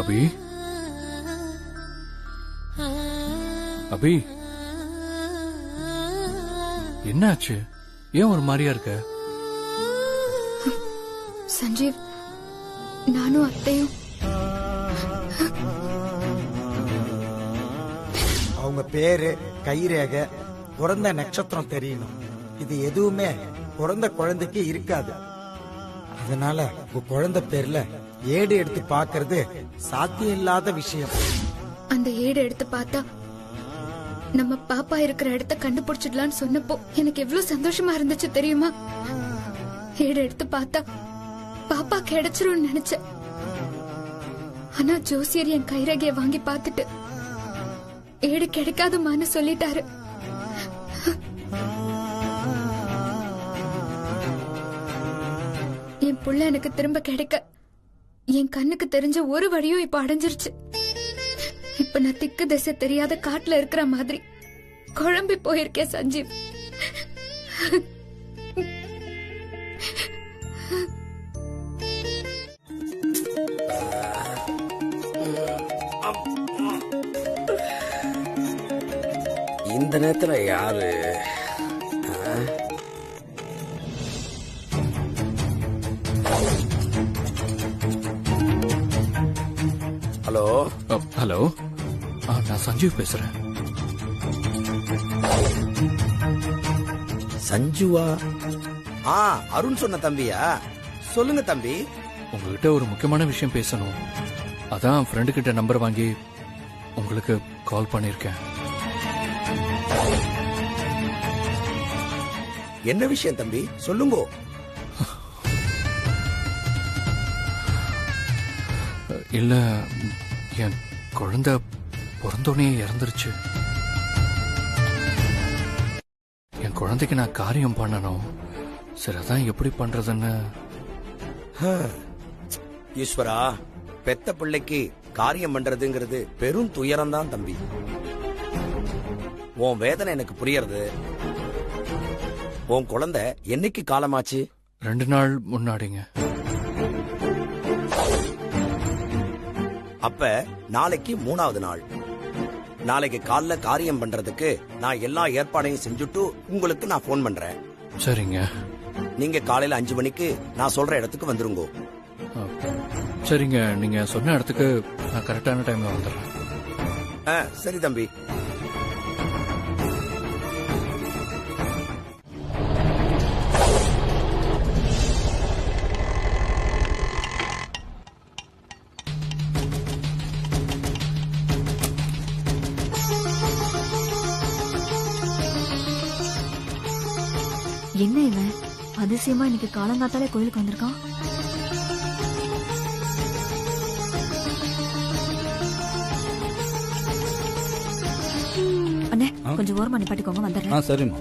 அபி அபி என்னாச்சு? ஏன் ஒரு மாதிரியா இருக்க? சஞ்சீவ், நானும் அத்தையும் அவங்க பேரு, கைரேகை, பிறந்த நட்சத்திரம் தெரியணும். இது எதுவுமே பிறந்த குழந்தைக்கு இருக்காது. அதனால உங்க குழந்தை பேர்ல ஏடு எடுத்து பாக்குறது சாத்தியம் இல்லாத விஷயம். அந்த ஏடு எடுத்து பார்த்தா நம்ம பாப்பா இருக்கிற இடத்த கண்டுபிடிச்சிடலான்னு சொன்னப்போ எனக்கு எவ்வளவு சந்தோஷமா இருந்துச்சு தெரியுமா? ஏடு எடுத்து பார்த்தா பாப்பா கிடைச்சிரும் நினைச்சேன். ஆனா ஜோசியர் என் கைரேகைய வாங்கி பார்த்துட்டு ஏடு கிடைக்காதுமான்னு சொல்லிட்டாரு. என் புள்ள எனக்கு திரும்ப கிடைக்க என் கண்ணுக்கு தெரிஞ்ச ஒரு வழியும் இப்ப அடைஞ்சிருச்சு. இப்ப நான் திக்கு திசை தெரியாத காட்டுல இருக்கிற மாதிரி குழம்பி போயிருக்கேன் சஞ்சீவ். இந்த நேரத்துல யாரு? ஹலோ ஹலோ, நான் சஞ்சீவ் பேசுறேன். சஞ்சுவா? அருண் சொன்ன தம்பியா? சொல்லுங்க தம்பி. உங்ககிட்ட ஒரு முக்கியமான விஷயம் பேசணும். அதான் ஃப்ரெண்டு கிட்ட நம்பர் வாங்கி உங்களுக்கு கால் பண்ணிருக்கேன். என்ன விஷயம் தம்பி? சொல்லுங்க. இல்ல, என் குழந்தை பிறந்தோடனே இறந்துருச்சு. என் குழந்தைக்கு நான் காரியம் பண்ணணும். சரி, அதான் எப்படி பண்றதுன்னு. ஈஸ்வரா, பெத்த பிள்ளைக்கு காரியம் பண்றதுங்கிறது பெரும் துயரம் தான் தம்பி. உன் வேதனை எனக்கு புரியறது. உன் குழந்தை என்னைக்கு காலமாச்சு? 2 நாள் முன்னாடிங்க. அப்ப நாளைக்கு 3வது நாள். நாளைக்கு காலைல காரியம் பண்றதுக்கு நான் எல்லா ஏற்பாடையும் செஞ்சுட்டு உங்களுக்கு நான் போன் பண்றேன். சரிங்க. நீங்க காலையில 5 மணிக்கு நான் சொல்ற இடத்துக்கு வந்துருங்க. சரிங்க, நீங்க சொன்ன இடத்துக்கு நான் கரெக்டான டைம்ல வந்துடுறேன். சரி தம்பி. என்ன இவன் அதிசயமா இன்னைக்கு காலங்காத்தாலே கோயிலுக்கு வந்திருக்கான்? அண்ணே, கொஞ்சம் ஓரமா நிப்பாட்டிக்கோங்க, வந்துடுறேன். சரிம்மா.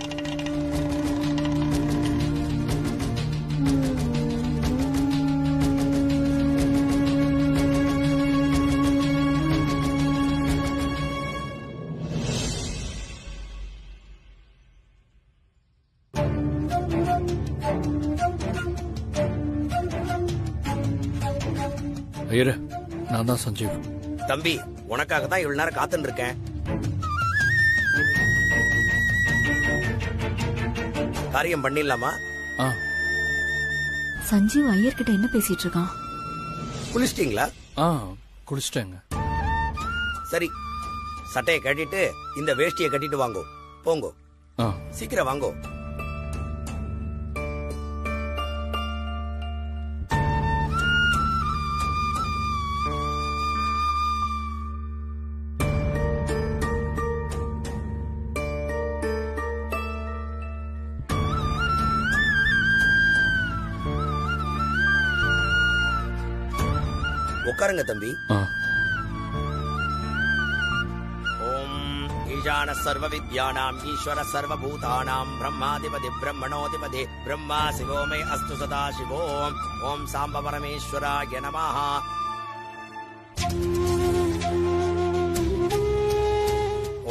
ஐயரே, நான் தான் சஞ்சீவ். தம்பி, உனக்காக தான் இவ்வளவு நேரம் காத்துட்டு இருக்கேன். காரியம் பண்ணிடலாமா? சஞ்சீவ் ஐயர்கிட்ட என்ன பேசிட்டு இருக்கான்? குளிச்சிட்டீங்களா? குளிச்சிட்டேங்க. சரி, சட்டையை கட்டிட்டு இந்த வேஷ்டியை கட்டிட்டு வாங்கோ. போங்கோ, சீக்கிரம் வாங்கோ. உட்காருங்க தம்பி. ஓம் ஈசான சர்வ வித்யானாம் ஈஸ்வர சர்வ பூதானாம் பிரம்மாதிபதி பிரம்மணோதிபதி பிரம்மா சிவோமே அஸ்து சதா சிவோம். ஓம் சாம்ப பரமேஸ்வராய நமஹ.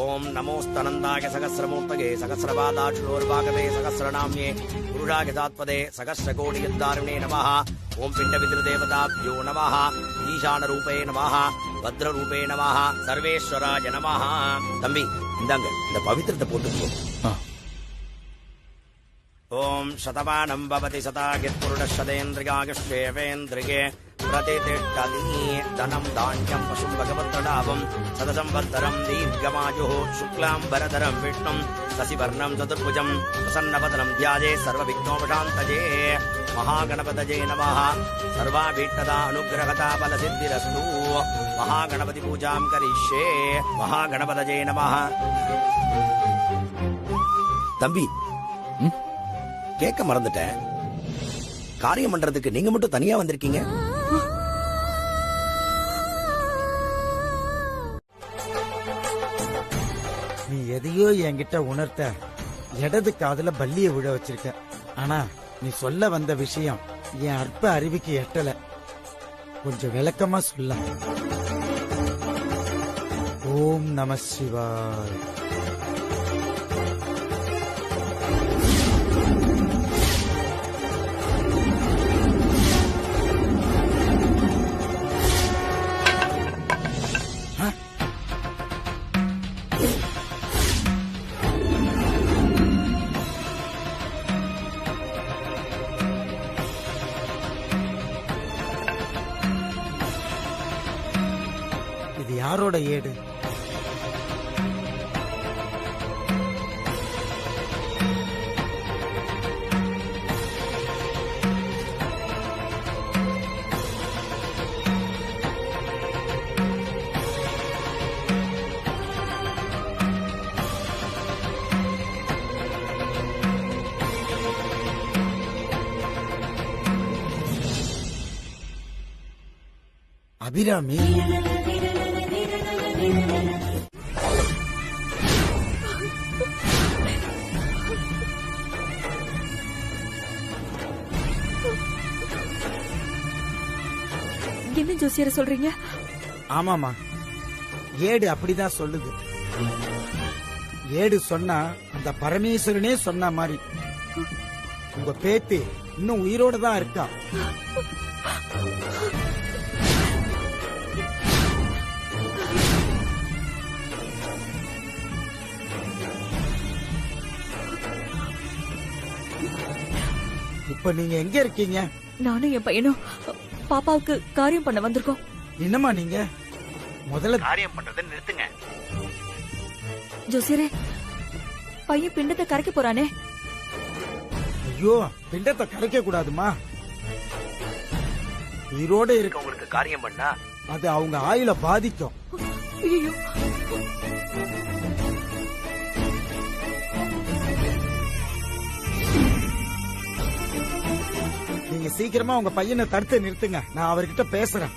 ஓம் नमोस्तनन्दाय सहस्रमूर्तये सहस्रपादाक्षोर्भागवे सहस्रनाम्ये पुरुषाय तात्पदे सहस्रकोटियुद्धारिणे नमः ओम पिण्डपितृदेवताभ्यो नमः ईशानरूपे नमः भद्ररूपे नमः सर्वेश्वराय नमः தம்பி இந்தாங்க இந்த பவித்திரத்தை போட்டுக்கோ ओम शतमानं भवति शतायुष्पुरुषशतेन्द्रियायुष्येवेन्द्रिये प्रतिष्ठति धनं धान्यं पशुं भगवत्प्रणामं सदसंवत्सरं दीर्घमायुः शुक्लाम्बरधरं विष्णुं शशिवर्णं चतुर्भुजं प्रसन्नवदनं ध्याये सर्वविघ्नोपशान्तये महागणपतये नमः सर्वाभीष्टदा अनुग्रहता फलसिद्धिरस्तु महागणपति पूजां करिष्ये महागणपतये नमः தம்பி கேட்க மறந்துட்டேன் காரியம் பண்றதுக்கு நீங்க மட்டும் தனியா வந்திருக்கீங்க நீ எதையோ என்கிட்ட உணர்த்த இடது காதுல பல்லிய விழ வச்சிருக்க. ஆனா நீ சொல்ல வந்த விஷயம் என் அற்ப அறிவுக்கு எட்டல. கொஞ்சம் விளக்கமா சொல்ல. ஓம் நம சிவாய். இது யாரோட ஏடு? அபிராமி, என்ன ஜோசியரை சொல்றீங்க? ஆமாமா, ஏடு அப்படிதான் சொல்லுது. ஏடு சொன்னா அந்த பரமேஸ்வரனே சொன்ன மாதிரி உங்க பேத்தி இன்னும் உயிரோட தான் இருக்கா. இப்ப நீங்க எங்க இருக்கீங்க? நானும் என் பையனும் பாப்பாவுக்கு காரியம் பண்ண வந்திருக்கோம். என்னம்மா நீங்க முதல்ல காரியம் பண்றதை நிறுத்துங்க. ஜோசியரே, பையன் பிண்டத்தை கரைக்க போறானே. ஐயோ, பிண்டத்தை கரைக்க கூடாதுமா. உயிரோட இருக்க உங்களுக்கு காரியம் பண்ணா அது அவங்க ஆயுள பாதிக்கும். ஐயோ, நீங்க சீக்கிரமா உங்க பையனை தடுத்து நிறுத்துங்க. நான் அவர்கிட்ட பேசுறேன்.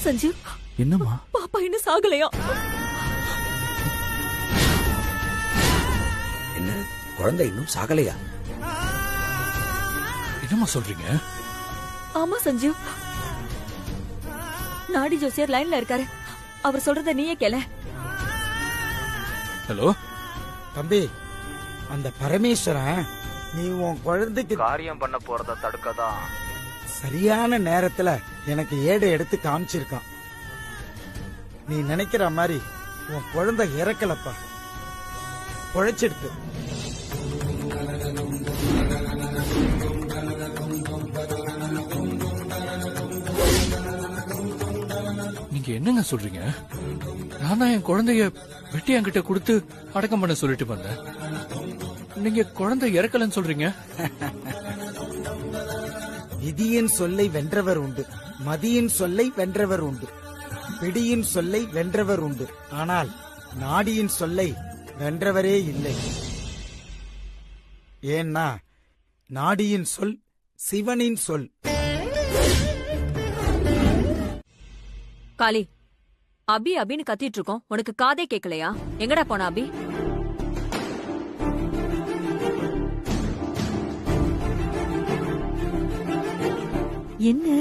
சஞ்சீவ், என்னம்மா? பாப்பா இன்னும் சாகலையா? என்ன குழந்தை இன்னும் சாகலையா? என்னம்மா சொல்றீங்க? ஆமா சஞ்சீவ், நாடி ஜோசியர் லைன்ல இருக்காரு. அவர் சொல்றத நீயே கேள. ஹலோ தம்பி, அந்த பரமேஸ்வரன் நீ உன் குழந்தைக்கு காரியம் பண்ண போறத தடுக்கதான் சரியான நேரத்துல எனக்கு ஏடை எடுத்து காமிச்சிருக்கான். நீ நினைக்கிற மாதிரி உன் குழந்தை இறக்கலப்பா, பொழைச்சிடுத்து. நீங்க என்னங்க சொல்றீங்க? நான் தான் என் குழந்தைய வெட்டி என்கிட்ட கொடுத்து அடக்கம் பண்ண சொல்லிட்டு வந்தேன். நீங்க குழந்தை இறக்கலன்னு சொல்றீங்க? விதியின் சொல்லை வென்றவர் உண்டு, மதியின் சொல்லை வென்றவர் உண்டு, பிடியின் சொல்லை வென்றவர் உண்டு. ஆனால் நாடியின் சொல்லை வென்றவரே இல்லை. ஏன்னா நாடியின் சொல் சிவனின் சொல். காளி, அபி அபின்னு கத்திட்டு இருக்கோம், உனக்கு காதே கேட்கலையா? எங்கடா போன அபி? என்ன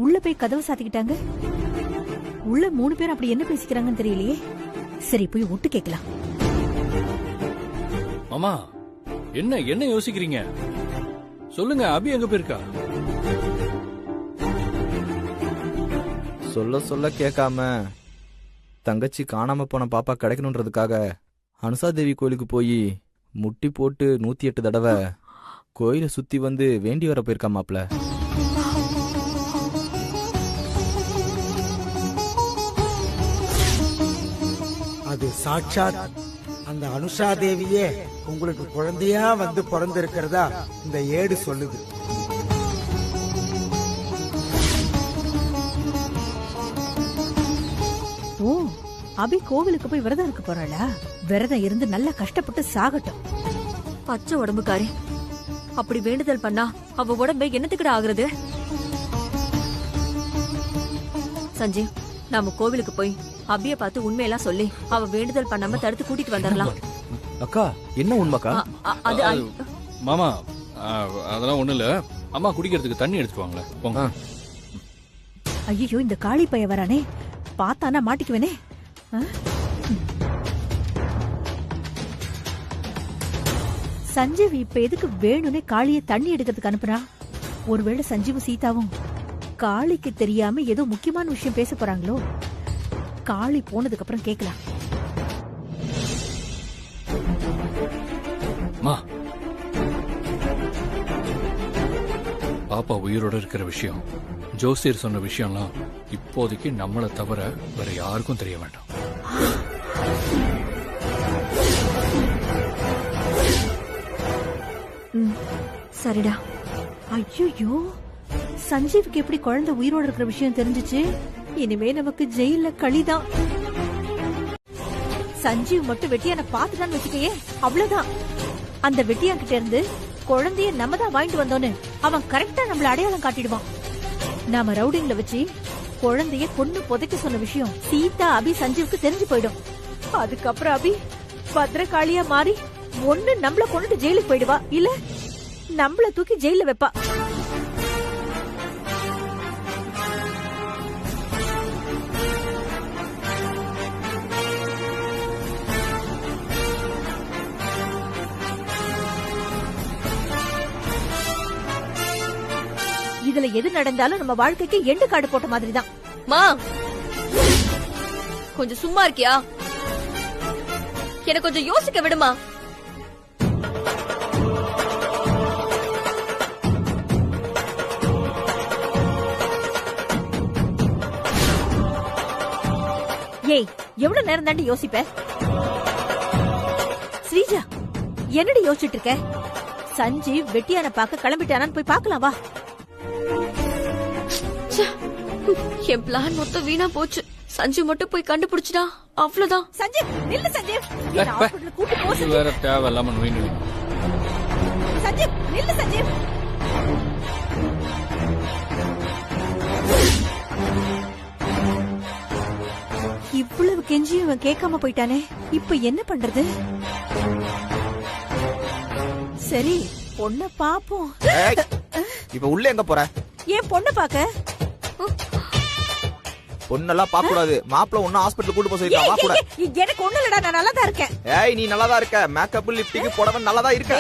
உள்ள போய் கதவு சாத்திக்கிட்டாங்க? உள்ள 3 பேர் அப்படி என்ன பேசிக்கிறாங்கன்னு தெரியலையே. சரி, போய் ஒட்டு கேட்கலாம். மாமா, என்ன என்ன யோசிக்கிறீங்க? சொல்லுங்க, அபி எங்க போயிருக்கா? சொல்ல சொல்ல கேட்காம தங்கச்சி காணாம போன பாப்பா கிடைக்கணுன்றதுக்காக அனுசா தேவி கோயிலுக்கு போய் முட்டி போட்டு 108 தடவை கோயிலை சுத்தி வந்து வேண்டி வர போயிருக்கா மாப்ள. அது சாட்சாத் அந்த அனுஷா தேவியே உங்களுக்கு குழந்தையா வந்து பிறந்திருக்கிறதா இந்த ஏடு சொல்லுது. ஓ, அபி கோவிலுக்கு போய் விரதம் இருக்க போறாளா? விரதம் இருந்து நல்லா கஷ்டப்பட்டு சாகட்டும். பச்சை உடம்புக்காரி, அப்படி வேண்டுதல் பண்ணா அவ உடம்பு என்னத்துக்கிட ஆகுறது? சஞ்சீவ், நாம கோவிலுக்கு போய் அபிய பார்த்து உண்மையெல்லாம் சொல்லி அவ வேண்டுதல் பண்ணாம தடுத்து கூட்டிட்டு வந்துடலாம். அக்கா, என்ன உண்மைக்கா? அது மாமா, அதெல்லாம் ஒண்ணு இல்ல. அம்மா குடிக்கிறதுக்கு தண்ணி எடுத்துட்டு வாங்களே, போங்க. ஐயோ, இந்த காளி பைய வரானே, பார்த்தானா மாட்டிக்குவேனே. சஞ்சீவ் இப்ப எதுக்கு வேணும்னே காளியை தண்ணி எடுக்கிறதுக்கு அனுப்புறான்? ஒருவேளை சஞ்சீவும் சீதாவும் காளிக்கு தெரியாம ஏதோ முக்கியமான விஷயம் பேச போறாங்களோ? காளி போனதுக்கு அப்புறம் கேட்கலாம். பாப்பா உயிரோட இருக்கிற விஷயம், ஜோசியர் சொன்ன விஷயம்லாம் இப்போதைக்கு நம்மளை தவிர வேற யாருக்கும் தெரிய வேண்டாம். சரிடா. ஐயோ, சஞ்சீவுக்கு எப்படி குழந்தை உயிரோட இருக்கிற விஷயம் தெரிஞ்சிச்சு? இனிமே நமக்கு ஜெயில களிதான். சஞ்சீவ் மட்டும் வெட்டியான பாத்துட்டான்னு வச்சுக்கையே, அவ்வளவுதான். அந்த வெட்டியான் கிட்ட இருந்து குழந்தைய நம்ம தான் வாங்கிட்டு வந்தோன்னு அவன் கரெக்டா நம்மள அடையாளம் காட்டிடுவான். நாம ரவுடிங்ல வச்சு குழந்தைய கொண்டு புதைக்க சொன்ன விஷயம் சீதா, அபி, சஞ்சீவுக்கு தெரிஞ்சு போயிடும். அதுக்கப்புறம் அபி பத்திரகாளியா மாறி ஒண்ணு நம்மள கொண்டு ஜெயிலுக்கு போயிடுவா, இல்ல நம்மள தூக்கி ஜெயில வைப்பா. இதுல எது நடந்தாலும் நம்ம வாழ்க்கைக்கு எண்டு காடு போட்ட மாதிரி தான். மா, கொஞ்சம் சும்மா இருக்கியா? எனக்கு கொஞ்சம் யோசிக்க விடுமா? ஏய், எவ்வளவு நேரம் தாண்டி யோசிப்ப? ஸ்ரீஜா, என்னடி யோசிச்சுட்டு இருக்க? சஞ்சீவ் வெட்டியான பாக்க கிளம்பிட்டானான்னு போய் பார்க்கலாம் வா. என் பிளான் மொத்தம் வீணா போச்சு. சஞ்சீவ் மட்டும் போய் கண்டுபிடிச்சிட்டா அவ்வளவுதான். சஞ்சீவ், நில்லு சஞ்சீவ். என்ன ஹாஸ்பிடல் கூட்டி போ இது வேற தேவையில்லாம நோயின்னு. சஞ்சீவ், நில்லு சஞ்சீவ். இவ்வளவு கெஞ்சியும் இவன் கேட்காம போயிட்டானே, இப்ப என்ன பண்றது? சரி, பொண்ண பாப்போம். இப்ப உள்ள எங்க போற? ஏன் பொண்ண பாக்க? பொண்ணெல்லாம் பாக்க கூடாது. மாப்பிள்ள ஒன்னும் ஹாஸ்பிடல் கூட்டு போக சொல்லிருக்கா. வா கூட. எனக்கு ஒண்ணு இல்லடா, நான் நல்லா தான் இருக்கேன். ஏய், நீ நல்லா தான் இருக்க. மேக்கப், லிப்டிக் போடவன் நல்லா தான் இருக்க.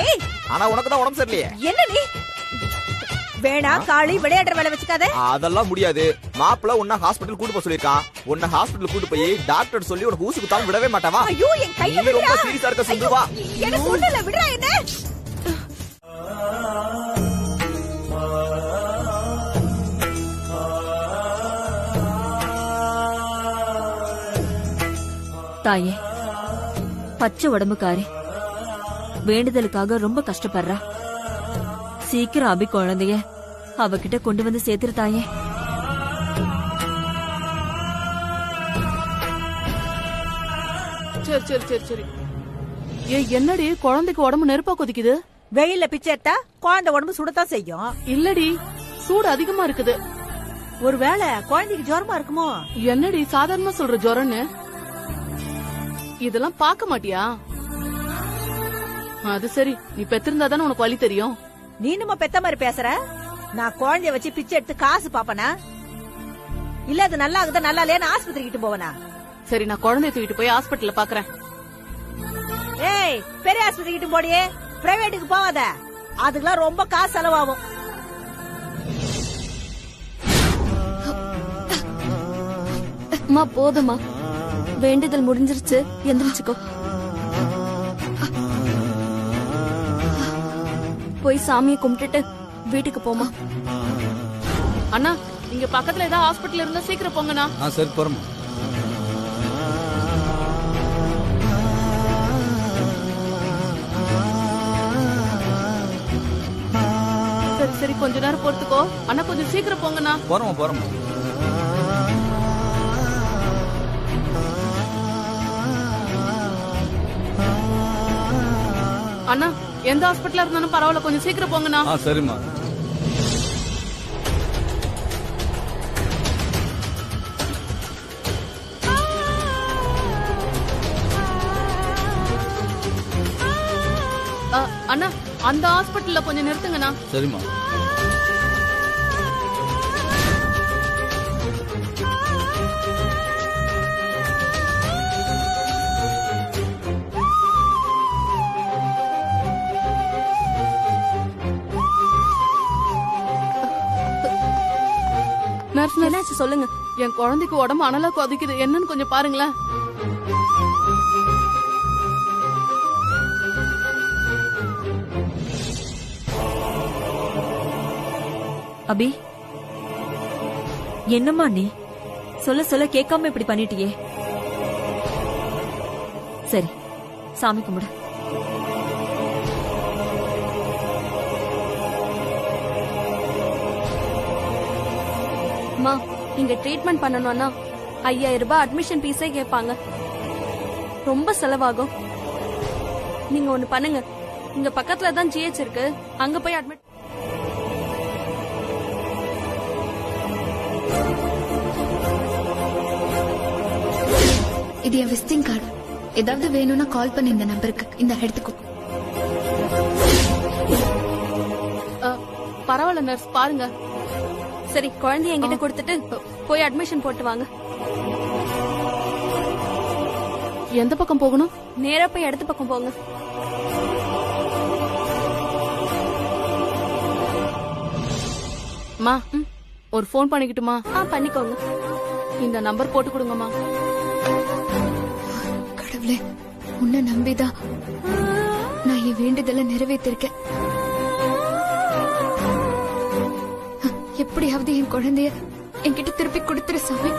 ஆனா உனக்கு தான் உடம்பு சரியில்லையே. என்ன நீ? வேணா காளி விளையாடுற வேலை வச்சுக்காத. அதெல்லாம் முடியாது. மாப்பிள்ள உன்ன ஹாஸ்பிடல் கூட்டு போக சொல்லிருக்கான். உன்ன ஹாஸ்பிடல் கூட்டு போய் டாக்டர் சொல்லி உனக்கு ஊசி குத்தாம விடவே மாட்டாவா? ஐயோ, என் கையை விடுடா. ரொம்ப சீரியஸா இருக்க சிந்து, வா. எனக்கு ஒண்ணு இல்ல, விடுடா என்ன. தாயே, பச்சை உடம்புக்காரி வேண்டுதலுக்காக ரொம்ப கஷ்டப்படுறா. சீக்கிரம் அபி குழந்தைய அவகிட்ட கொண்டு வந்து சேர்த்துரு தாயே. சரி சரி சரி சரி. ஏ, என்னடி குழந்தைக்கு உடம்பு நெருப்பா கொதிக்குது? வெயில்ல பிச்சை எடுத்தா குழந்தை உடம்பு சுடத்தான் செய்யும். இல்லடி, சூடு அதிகமா இருக்குது. ஒருவேளை குழந்தைக்கு ஜுரமா இருக்குமோ? என்னடி சாதாரணமா சொல்ற ஜுரம்னு? இதெல்லாம் பார்க்க மாட்டியா? அது சரி, நீ பெத்திருந்தா தானே உனக்கு வலி தெரியும். நீ நம்ம பெத்த மாதிரி பேசுற. நான் குழந்தைய வச்சு பிச்சை எடுத்து காசு பாப்பனா? இல்ல அது நல்லா ஆகுதா நல்லா இல்லையான்னு ஆஸ்பத்திரிக்கிட்டு போவனா? சரி, நான் குழந்தைய தூக்கிட்டு போய் ஹாஸ்பிட்டல்ல பாக்குறேன். ஏய், பெரிய ஆஸ்பத்திரிக்கிட்டு போடியே, பிரைவேட்டுக்கு போவாத. அதுக்கெல்லாம் ரொம்ப காசு செலவாகும். அம்மா போதுமா, வேண்டுதல் முடிஞ்சிருச்சு, எந்திரிச்சுக்கோ. போய் சாமியை கும்பிட்டுட்டு வீட்டுக்கு போமா. அண்ணா, இங்க பக்கத்துல ஏதாவது ஹாஸ்பிட்டல் இருந்தா சீக்கிரம் போங்கண்ணா. சரி போறோம். சரி சரி, கொஞ்ச நேரம் பொறுத்துக்கோ அண்ணா, கொஞ்சம் சீக்கிரம் போங்கண்ணா. போறோம். அண்ணா, எந்த ஹாஸ்பிட்டலா இருந்தாலும் பரவாயில்ல, கொஞ்சம் சீக்கிரம் போங்கண்ணா. சரிம்மா. அண்ணா, அந்த ஹாஸ்பிட்டல்ல கொஞ்சம் நிறுத்துங்கண்ணா. சரிம்மா. நர்ஸ், என்னாச்சு சொல்லுங்க. என் குழந்தைக்கு உடம்பு அனலா கொதிக்குது, என்னன்னு கொஞ்சம் பாருங்களேன். அபி, என்னம்மா நீ சொல்ல சொல்ல கேட்காம இப்படி பண்ணிட்டியே. சரி, சாமி கும்பிடு. அம்மா, இங்க ட்ரீட்மெண்ட் பண்ணணும்னா 5000 ரூபாய் அட்மிஷன் ஃபீஸே கேட்பாங்க. ரொம்ப செலவாகும். நீங்க ஒண்ணு பண்ணுங்க, இங்க பக்கத்துல தான் ஜிஹெச் இருக்கு, அங்க போய் அட்மிட். இது என் விசிட்டிங் கார்டு. ஏதாவது வேணும்னா கால் பண்ண இந்த நம்பருக்கு. இந்த எடுத்துக்கோ. பரவாயில்ல நர்ஸ், பாருங்க. சரி, குழந்தைய என்கிட்ட கொடுத்துட்டு போய் அட்மிஷன் போட்டு வாங்க. எந்த பக்கம் போகணும்? நேரா போய் இடது பக்கம் போங்க. மா, ஒரு போன் பண்ணிக்கிட்டுமா? பண்ணிக்கோங்க. இந்த நம்பர் போட்டு கொடுங்கம்மா. கடவுளே, உன்னை நம்பிதான் நான் என் வேண்டுதலை நிறைவேற்றிருக்கேன். எப்படியாவது என் குழந்தைய என்கிட்ட திருப்பி கொடுத்துரு சாமி.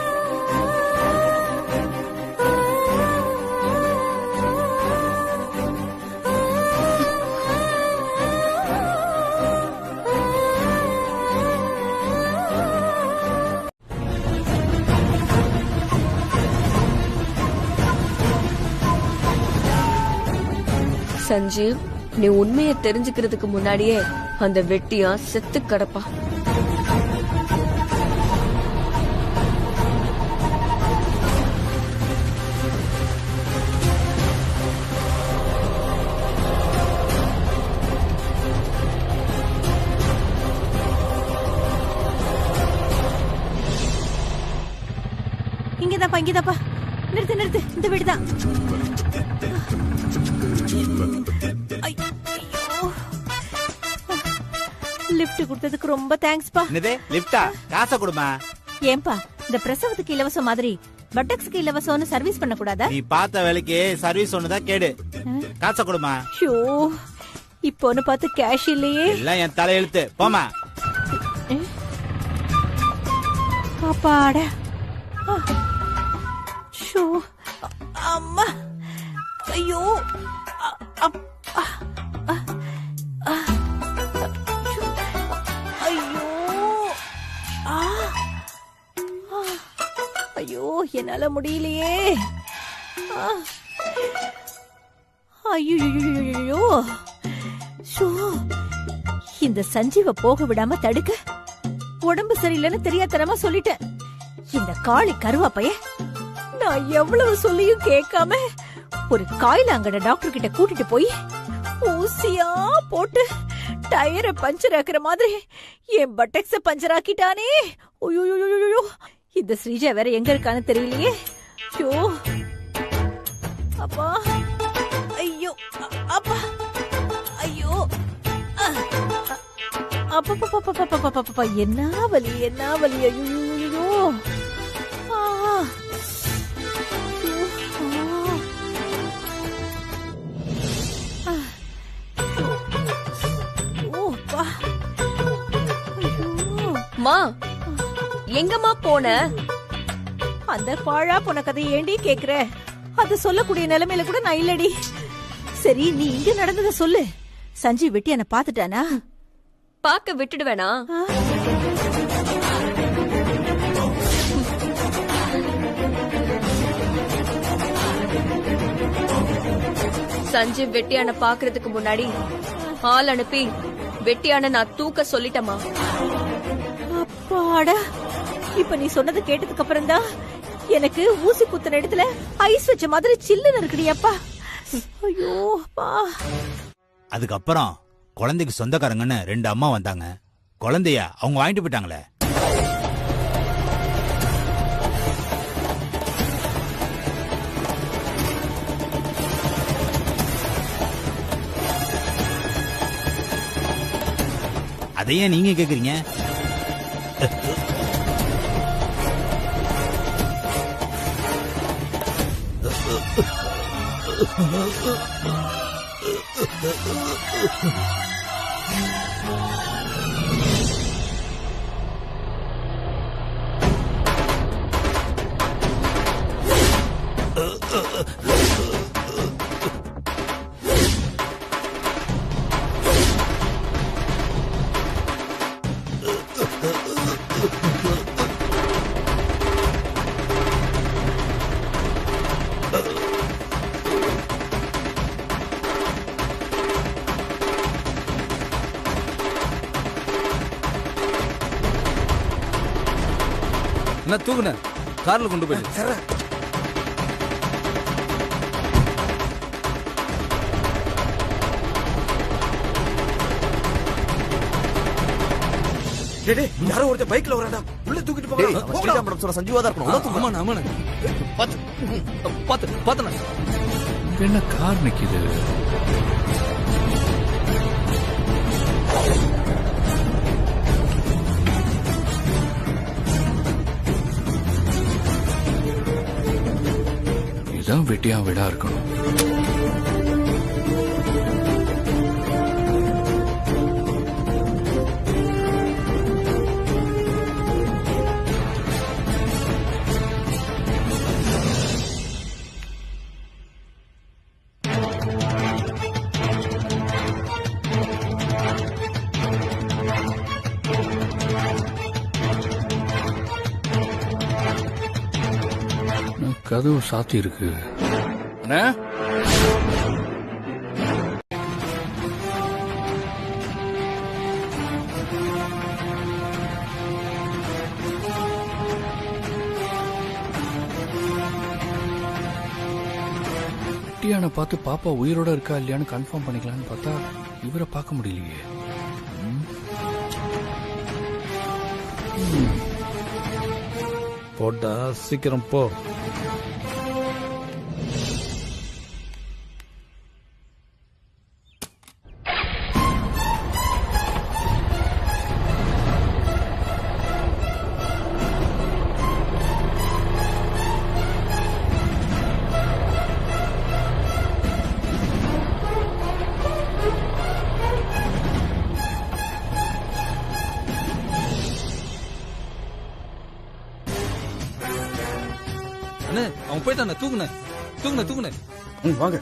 சஞ்சீவ், நீ உண்மையை தெரிஞ்சுக்கிறதுக்கு முன்னாடியே அந்த வெட்டியா செத்து கிடப்பா. இங்கதாப்பா. நிறுத்து, இந்த வீடுதான். லிஃப்ட் கொடுத்ததுக்கு ரொம்ப தேங்க்ஸ்பா. லிஃப்டா? காசை கொடுமா. ஏன்பா, இந்த பிரசவத்துக்கு இலவசம் மாதிரி பட்டக்ஸ்க்கு இலவசம்னு சர்வீஸ் பண்ண கூடாதா? நீ பார்த்த வேலைக்கு சர்வீஸ் ஒண்ணுதான் கேடு. காசை கொடுமா. ஷோ, இப்போன்னு பார்த்து கேஷ் இல்லையே. எல்லாம் என் தலையெழுத்து. போமா. அப்பாடா. ஷோ, அம்மா, ஐயோ, ஐயோ, என்னால முடியலையே. ஐயோ, ஷோ, இந்த சஞ்சீவ போக விடாம தடுக்க உடம்பு சரியில்லைன்னு தெரியாதனமா சொல்லிட்டேன். இந்த காளி கருவாப்பைய நான் எவ்வளவு சொல்லியும் கேட்காம ஒரு காயிலாங்கட டாக்டர் கிட்ட கூட்டிட்டு போய் ஊசியா போட்டு டயரை பஞ்சர் ஆக்குற மாதிரி என் பட்டெக்ஸ பஞ்சர் ஆக்கிட்டானே. ஐயோ, இந்த ஸ்ரீஜா வேற எங்க இருக்கான்னு தெரியலையே. ஷோ, அப்பா, ஐயோ, அப்பா, ஐயோ, அப்பா, என்ன வலி, என்ன வலி, ஐயோ, மா, எங்கம்மா போன? அந்த பாழா போன கதை ஏண்டி கேக்குற? அது சொல்லக்கூடிய நிலைமையில கூட நான் இல்லடி. சரி, நீ இங்க நடந்தத சொல்லு. சஞ்சீவ் வெட்டி என்ன பாத்துட்டானா? பாக்க விட்டுடுவேனா? சஞ்சீவ் வெட்டியான பாக்குறதுக்கு முன்னாடி ஆள் அனுப்பி வெட்டியான நான் தூக்க சொல்லிட்டமா. அப்பாடா, இப்ப நீ சொன்னது கேட்டதுக்கு அப்புறம் தான் எனக்கு ஊசி குத்துன இடத்துல ஐஸ் வச்ச மாதிரி சில்லுன்னு இருக்குடியப்பா. ஐயோ அப்பா. அதுக்கப்புறம் குழந்தைக்கு சொந்தக்காரங்கன்னு 2 அம்மா வந்தாங்க. குழந்தைய அவங்க வாங்கிட்டு போயிட்டாங்களே. அதையே நீங்க கேக்குறீங்க? நான் தூக்குன கார்ல கொண்டு போயிடு. யாரோ ஒருத்தர் பைக்ல வராடா, உள்ள தூக்கிட்டு போங்க. சஞ்சீவா தான் இருக்கணும். என்ன கார் நிக்குது? இதான் வெட்டியா விடா இருக்கணும். கதவு சாத்தி இருக்கு. அண்ணா, வெட்டியான பார்த்து பாப்பா உயிரோட இருக்கா இல்லையான்னு கன்ஃபார்ம் பண்ணிக்கலான்னு பார்த்தா இவரை பார்க்க முடியலையே. போட்டா சீக்கிரம் போ. அவன் போயிட்டான. தூக்குன. வாங்க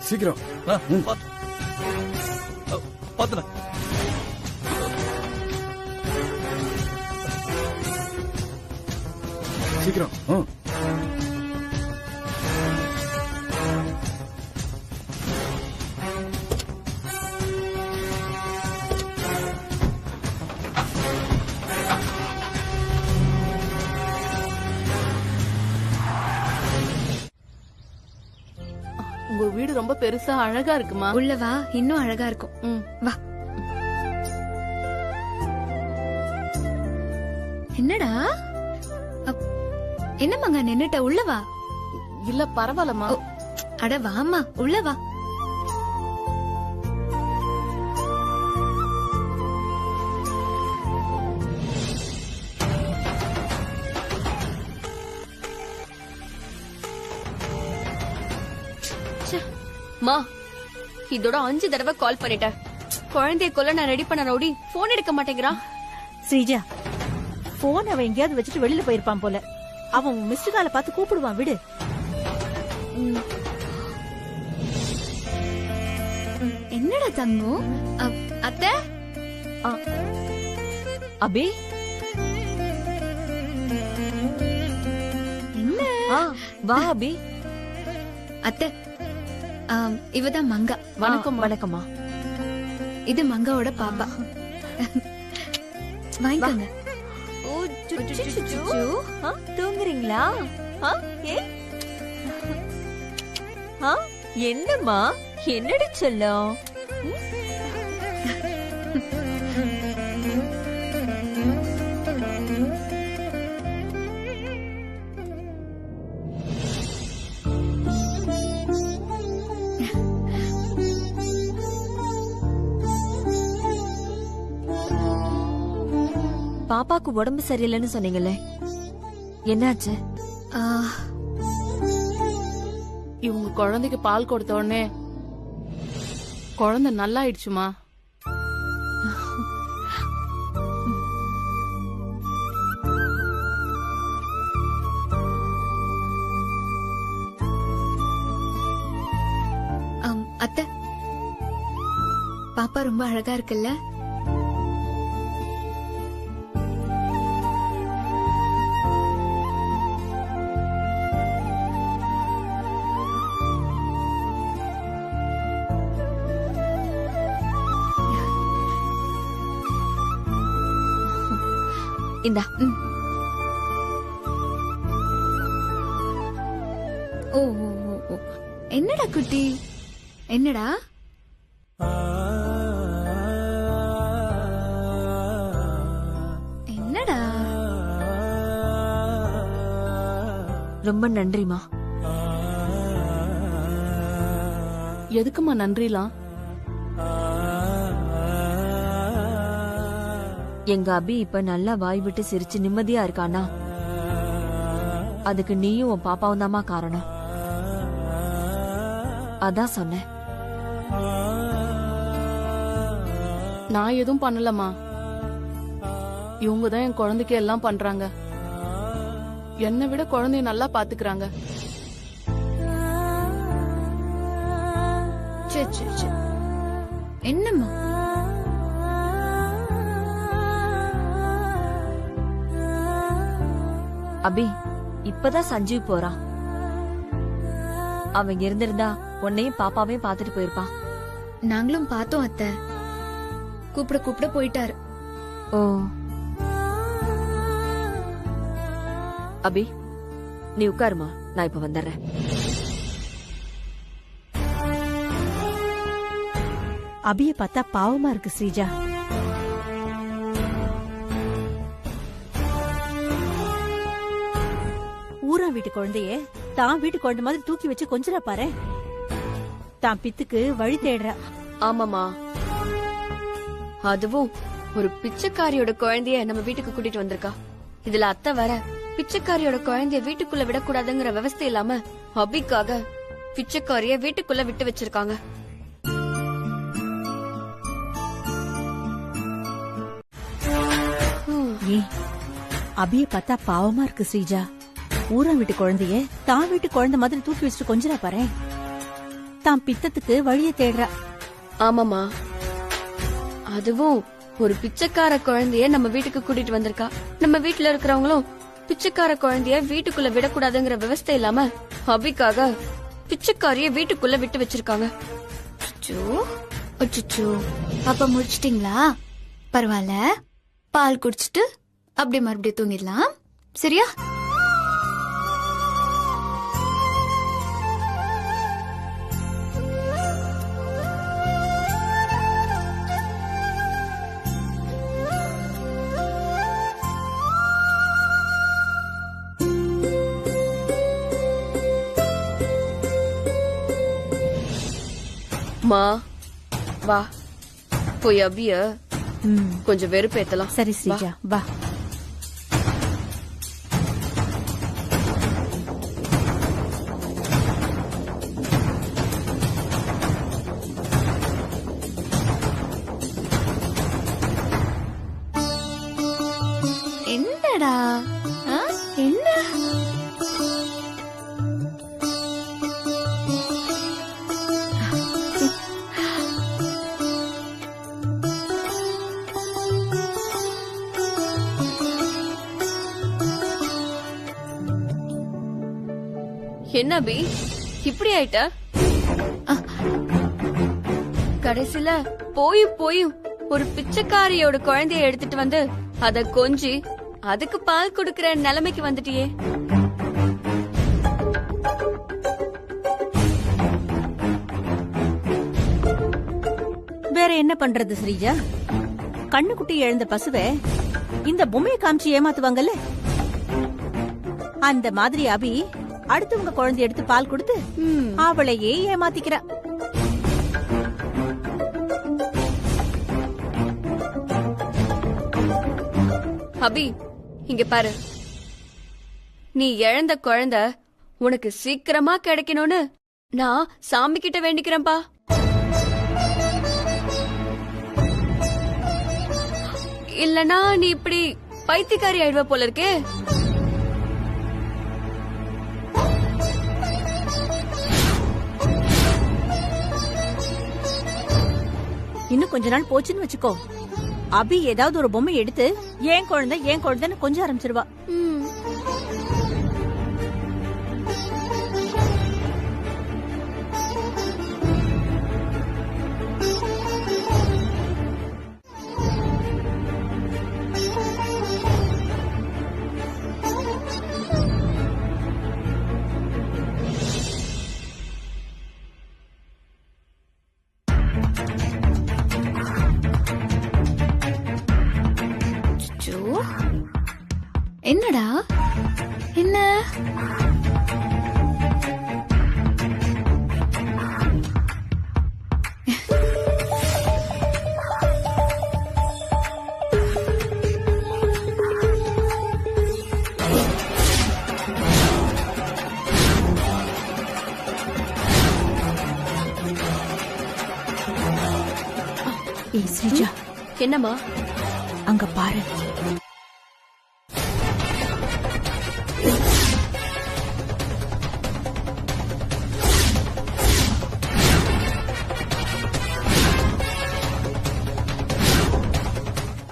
சீக்கிரம். பாத்துன சீக்கிரம். வீடு ரொம்ப பெருசா அழகா இருக்குமா. உள்ள வா, இன்னும் அழகா இருக்கும். ம். வா. என்னடா என்னமாங்க நின்னுட்ட? உள்ள வா. இல்ல பரவாயில்லம்மா. அட வாமா, உள்ள வா. மா, இதோட 5 தடவை கால் பண்ணிட்டேன். குழந்தைய கொல்ல நான் ரெடி பண்ண ரவுடி போன் எடுக்க மாட்டேங்கிறா. ஸ்ரீஜா, போன் அவன் எங்கேயாவது வச்சுட்டு வெளியில போயிருப்பான் போல. அவன் மிஸ்டு காலை பார்த்து கூப்பிடுவான், விடு. என்னடா தங்கம்? அத்தை, அபி என்ன? வா அபி. அத்தை, இவதான் மங்கா. வணக்கம். வணக்கம்மா. இது மங்காவோட பாப்பா. வாங்கிக்கோங்க. ஓ, சுச்சு. தூங்குறீங்களா? என்னம்மா, என்னடி சொல்லும்? பாப்பாக்கு உடம்பு சரியில்லைன்னு சொன்னீங்களே, என்னாச்சு? இவங்க குழந்தைக்கு பால் கொடுத்த உடனே குழந்தை நல்லா ஆயிடுச்சுமா. அத்தை, பாப்பா ரொம்ப அழகா இருக்குல்ல? இந்தா. ஓ, என்னடா குட்டி? என்னடா? என்னடா? ரொம்ப நன்றிமா. எதுக்குமா நன்றிலாம்? எங்க அபி இப்ப நல்லா வாய் விட்டு சிரிச்சு நிம்மதியா இருக்கானா, அதுக்கு நீயும் உன் பாப்பாவும் தாமா காரணம். அதான் சொன்னேன். நான் எதுவும் பண்ணலமா. இவங்கதான் என் குழந்தைக்கு எல்லாம் பண்றாங்க. என்னை விட குழந்தைய நல்லா பாத்துக்கிறாங்க. என்னம்மா? அபி, இப்பதான் சஞ்சீவ் போறான். அவன் இருந்திருந்தா உன்னையும் பாப்பாவையும் பாத்துட்டு போயிருப்பான். நாங்களும் பார்த்தோம் அத்தை. கூப்பிட போயிட்டாரு. ஓ. அபி, நீ உட்காருமா, நான் இப்ப வந்துடுறேன். அபிய பார்த்தா பாவமா இருக்கு ஸ்ரீஜா. ஊரா வீட்டு குழந்தைய தான் வீட்டு குழந்தை மாதிரி தூக்கி வச்சு கொஞ்சரா பாரு. தான் பித்துக்கு வழி தேடுற. ஆமாமா, அதுவும் ஒரு பிச்சைக்காரியோட குழந்தைய நம்ம வீட்டுக்கு கூட்டிட்டு வந்திருக்கா. இதுல அத்தை வர பிச்சைக்காரியோட குழந்தைய வீட்டுக்குள்ள விடக்கூடாதுங்கிற விவசாய இல்லாம அபிக்காக பிச்சைக்காரிய வீட்டுக்குள்ள விட்டு வச்சிருக்காங்க. அபிய பார்த்தா பாவமா இருக்கு ஸ்ரீஜா. ஊரா வீட்டு குழந்தைய தான் வீட்டு குழந்தை மாதிரி தூக்கி வச்சுட்டு கொஞ்சரா பாரு. தான் பித்தத்துக்கு வழிய தேடுறா. ஆமாமா, அதுவும் ஒரு பிச்சைக்கார குழந்தைய நம்ம வீட்டுக்கு கூட்டிட்டு வந்திருக்கா. நம்ம வீட்டுல இருக்கிறவங்களும் பிச்சைக்கார குழந்தைய வீட்டுக்குள்ள விடக்கூடாதுங்கிற விவசாய இல்லாம அபிக்காக பிச்சைக்காரிய வீட்டுக்குள்ள விட்டு வச்சிருக்காங்க. அப்ப முடிச்சிட்டீங்களா? பரவாயில்ல, பால் குடிச்சிட்டு அப்படி மறுபடியும் தூங்கிடலாம். சரியா? மா வா போய் அபிய ம், கொஞ்சம் வெறுப்பேத்தலாம். சரி ஸ்ரீஜா வா. என்னடா ஆ? என்ன என்ன அபி இப்படி ஆயிட்ட? கடைசில போய் போய் ஒரு பிச்சைக்காரியோட குழந்தைய எடுத்துட்டு வந்து அத கொஞ்சி அதுக்கு பால் கொடுக்கற நிலைமைக்கு வந்துட்டியே. வேற என்ன பண்றது ஸ்ரீஜா? கண்ணுக்குட்டி எழுந்த பசுவை இந்த பொம்மையை காமிச்சு ஏமாத்துவாங்கல்ல, அந்த மாதிரி அபி அடுத்தவங்க குழந்தை எடுத்து பால் கொடுத்து அவளையே ஏமாத்திக்கிறா. அபி இங்க பாரு, நீ இழந்த குழந்தை உனக்கு சீக்கிரமா கிடைக்கணும்னு நான் சாமி கிட்ட வேண்டிக்கிறேன்பா. இல்லனா நீ இப்படி பைத்தியக்காரி ஆயிடுவ போல இருக்கே. இன்னும் கொஞ்ச நாள் போச்சுன்னு வச்சுக்கோ, அபி ஏதாவது ஒரு பொம்மை எடுத்து ஏன் குழந்தைன்னு கொஞ்சம் ஆரம்பிச்சிருவா. என்னடா என்ன ஏய் ஸ்ரீஜா, என்னம்மா? அங்க பாரு.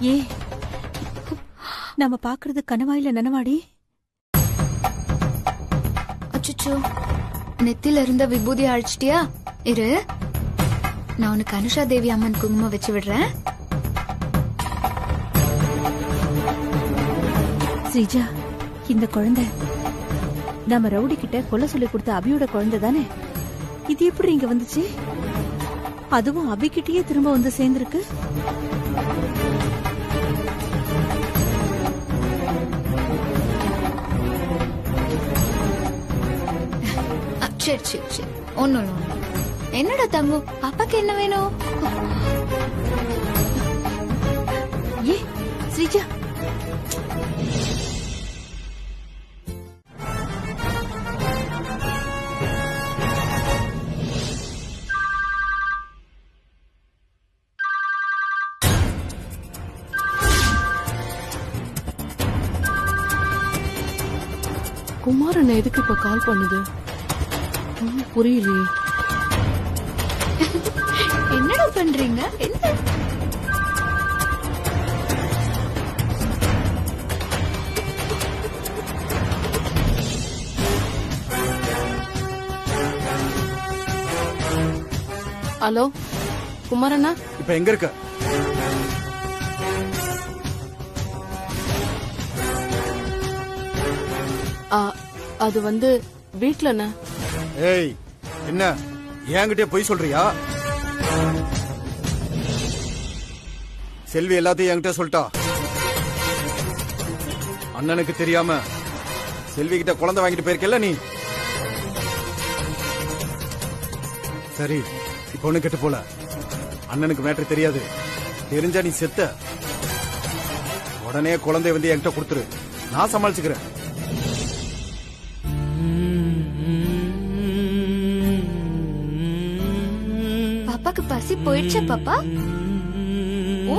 ஏ, நம்ம பாக்குறது கனவாயில நனவாடி? அச்சோ, நெத்தில இருந்த விபூதி அழிச்சிட்டியா? இரு, நான் உனக்கு அனுஷா தேவி அம்மன் குங்குமம் வச்சு விடுறேன். ஸ்ரீஜா, இந்த குழந்தை நம்ம ரவுடி கிட்ட கொல்ல சொல்லி கொடுத்த அபியோட குழந்தை தானே? இது எப்படி இங்க வந்துச்சு? அதுவும் அபிகிட்டயே திரும்ப வந்து சேர்ந்திருக்கு. சரி சரி சரி, ஒன்னும் என்னடா தங்கம், பாப்பாக்கு என்ன வேணும்? ஏ ஸ்ரீஜா, குமாரன் எதுக்கு இப்ப கால் பண்ணுது? புரியலையே. என்னடா பண்றீங்க? என்ன? ஹலோ குமாரண்ணா, இப்ப எங்க இருக்க? அது வந்து வீட்லண்ணா. ஏய், என்ன என்கிட்டே போய் சொல்றியா? செல்வி எல்லாத்தையும் என்கிட்ட சொல்லிட்டா. அண்ணனுக்கு தெரியாம செல்வி கிட்ட குழந்தை வாங்கிட்டு போயிருக்கல நீ. சரி, இப்ப ஒண்ணு கெட்டு போல. அண்ணனுக்கு மேட்டர் தெரியாது. தெரிஞ்சா நீ செத்த. உடனே குழந்தை வந்து என்கிட்ட கொடுத்துரு. நான் சமாளிச்சுக்கிறேன். பாப்பாக்கு பசி போயிடுச்சா பாப்பா? ஓ